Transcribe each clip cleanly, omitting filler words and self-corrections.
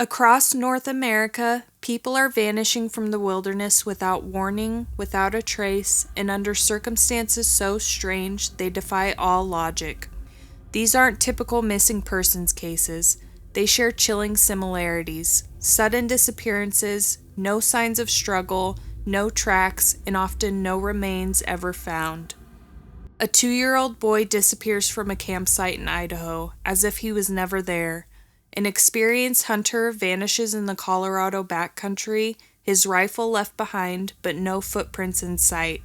Across North America, people are vanishing from the wilderness without warning, without a trace, and under circumstances so strange they defy all logic. These aren't typical missing persons cases. They share chilling similarities: sudden disappearances, no signs of struggle, no tracks, and often no remains ever found. A 2-year-old boy disappears from a campsite in Idaho, as if he was never there. An experienced hunter vanishes in the Colorado backcountry, his rifle left behind, but no footprints in sight.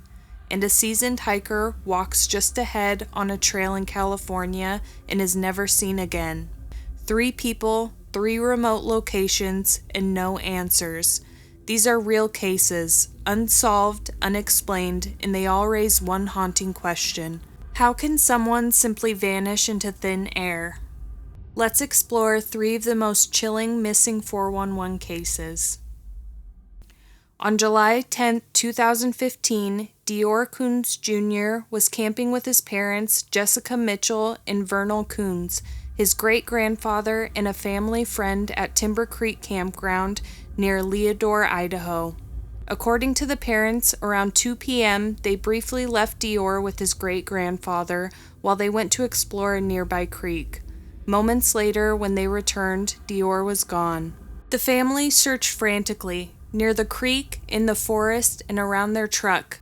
And a seasoned hiker walks just ahead on a trail in California and is never seen again. 3 people, 3 remote locations, and no answers. These are real cases, unsolved, unexplained, and they all raise one haunting question. How can someone simply vanish into thin air? Let's explore 3 of the most chilling missing 411 cases. On July 10, 2015, Dior Kunz Jr. was camping with his parents, Jessica Mitchell and Vernal Kunz, his great-grandfather, and a family friend at Timber Creek Campground near Leodore, Idaho. According to the parents, around 2 p.m., they briefly left Dior with his great-grandfather while they went to explore a nearby creek. Moments later, when they returned, Dior was gone. The family searched frantically, near the creek, in the forest, and around their truck.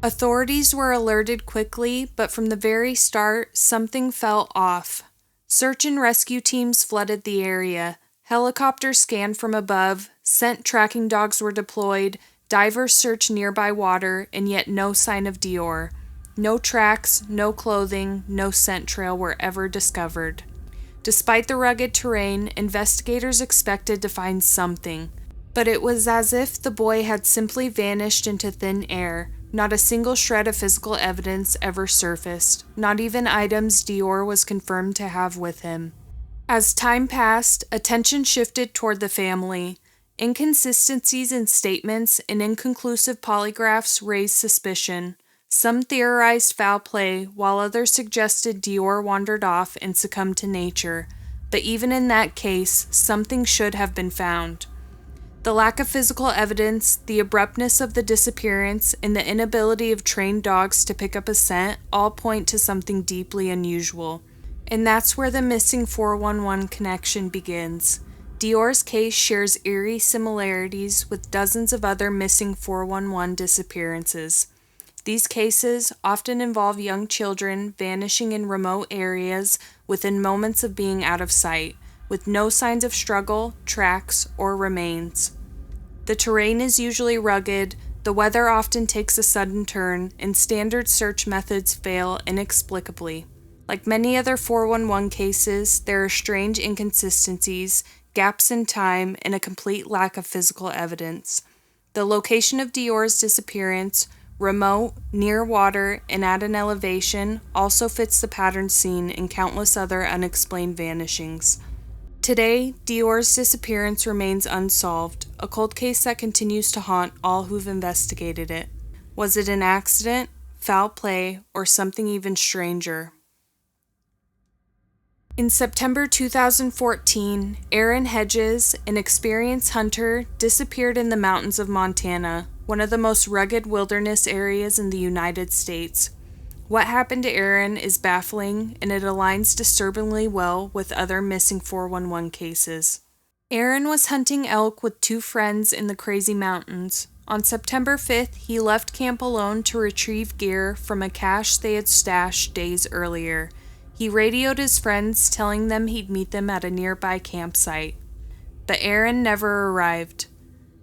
Authorities were alerted quickly, but from the very start, something felt off. Search and rescue teams flooded the area. Helicopters scanned from above, scent tracking dogs were deployed, divers searched nearby water, and yet no sign of Dior. No tracks, no clothing, no scent trail were ever discovered. Despite the rugged terrain, investigators expected to find something, but it was as if the boy had simply vanished into thin air. Not a single shred of physical evidence ever surfaced, not even items Dior was confirmed to have with him. As time passed, attention shifted toward the family. Inconsistencies in statements and inconclusive polygraphs raised suspicion. Some theorized foul play, while others suggested Dior wandered off and succumbed to nature. But even in that case, something should have been found. The lack of physical evidence, the abruptness of the disappearance, and the inability of trained dogs to pick up a scent all point to something deeply unusual. And that's where the missing 411 connection begins. Dior's case shares eerie similarities with dozens of other missing 411 disappearances. These cases often involve young children vanishing in remote areas within moments of being out of sight, with no signs of struggle, tracks, or remains. The terrain is usually rugged, the weather often takes a sudden turn, and standard search methods fail inexplicably. Like many other 411 cases, there are strange inconsistencies, gaps in time, and a complete lack of physical evidence. The location of Dior's disappearance, remote, near water, and at an elevation, also fits the pattern seen in countless other unexplained vanishings. Today, Dior's disappearance remains unsolved, a cold case that continues to haunt all who've investigated it. Was it an accident, foul play, or something even stranger? In September 2014, Aaron Hedges, an experienced hunter, disappeared in the mountains of Montana, one of the most rugged wilderness areas in the United States. What happened to Aaron is baffling, and it aligns disturbingly well with other missing 411 cases. Aaron was hunting elk with 2 friends in the Crazy Mountains. On September 5th, he left camp alone to retrieve gear from a cache they had stashed days earlier. He radioed his friends, telling them he'd meet them at a nearby campsite. But Aaron never arrived.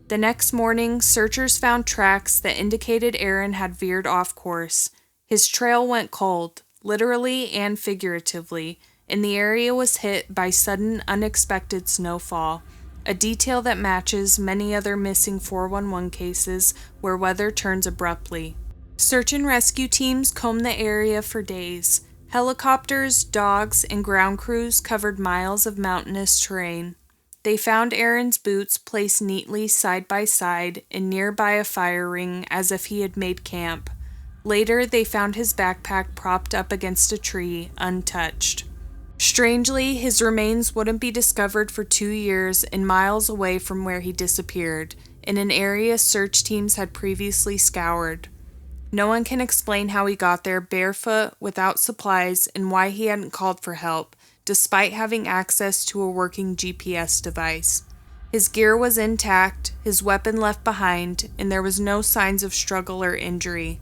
The next morning, searchers found tracks that indicated Aaron had veered off course. His trail went cold, literally and figuratively, and the area was hit by sudden, unexpected snowfall, a detail that matches many other missing 411 cases where weather turns abruptly. Search and rescue teams combed the area for days. Helicopters, dogs, and ground crews covered miles of mountainous terrain. They found Aaron's boots placed neatly side by side and nearby a fire ring as if he had made camp. Later, they found his backpack propped up against a tree, untouched. Strangely, his remains wouldn't be discovered for 2 years and miles away from where he disappeared, in an area search teams had previously scoured. No one can explain how he got there barefoot, without supplies, and why he hadn't called for help, despite having access to a working GPS device. His gear was intact, his weapon left behind, and there was no signs of struggle or injury.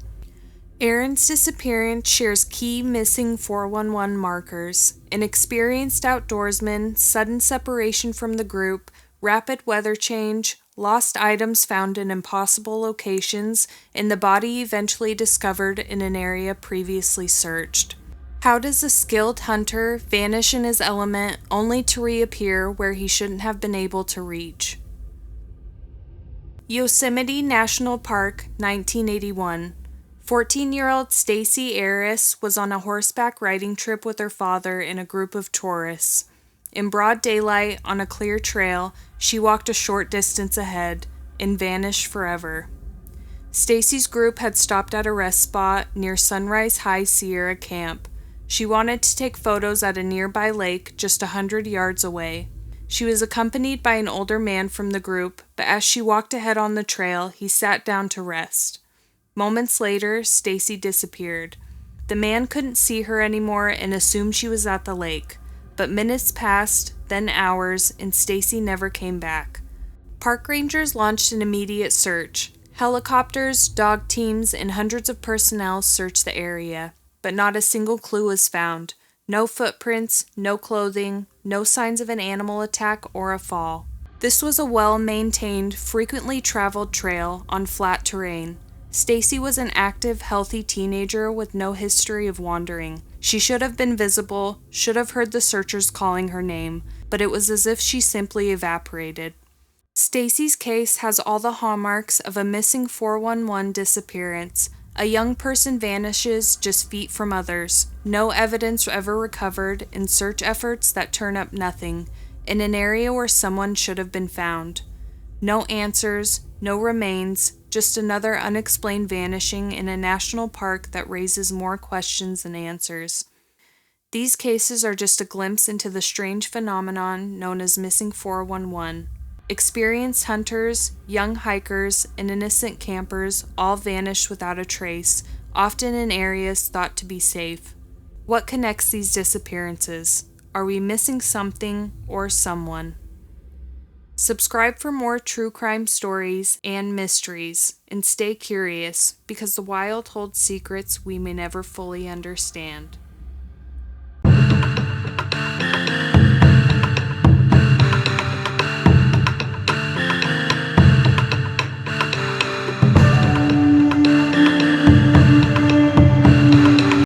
Aaron's disappearance shares key missing 411 markers: an experienced outdoorsman, sudden separation from the group, rapid weather change, lost items found in impossible locations, and the body eventually discovered in an area previously searched. How does a skilled hunter vanish in his element only to reappear where he shouldn't have been able to reach? Yosemite National Park, 1981. 14-year-old Stacey Arras was on a horseback riding trip with her father and a group of tourists. In broad daylight, on a clear trail, she walked a short distance ahead and vanished forever. Stacey's group had stopped at a rest spot near Sunrise High Sierra Camp. She wanted to take photos at a nearby lake just 100 yards away. She was accompanied by an older man from the group, but as she walked ahead on the trail, he sat down to rest. Moments later, Stacey disappeared. The man couldn't see her anymore and assumed she was at the lake. But minutes passed, then hours, and Stacey never came back. Park rangers launched an immediate search. Helicopters, dog teams, and hundreds of personnel searched the area, but not a single clue was found. No footprints, no clothing, no signs of an animal attack or a fall. This was a well-maintained, frequently traveled trail on flat terrain. Stacey was an active, healthy teenager with no history of wandering. She should have been visible, should have heard the searchers calling her name, but it was as if she simply evaporated. Stacey's case has all the hallmarks of a missing 411 disappearance. A young person vanishes just feet from others, no evidence ever recovered, and search efforts that turn up nothing, in an area where someone should have been found. No answers, no remains, just another unexplained vanishing in a national park that raises more questions than answers. These cases are just a glimpse into the strange phenomenon known as missing 411. Experienced hunters, young hikers, and innocent campers all vanish without a trace, often in areas thought to be safe. What connects these disappearances? Are we missing something or someone? Subscribe for more true crime stories and mysteries, and stay curious, because the wild holds secrets we may never fully understand.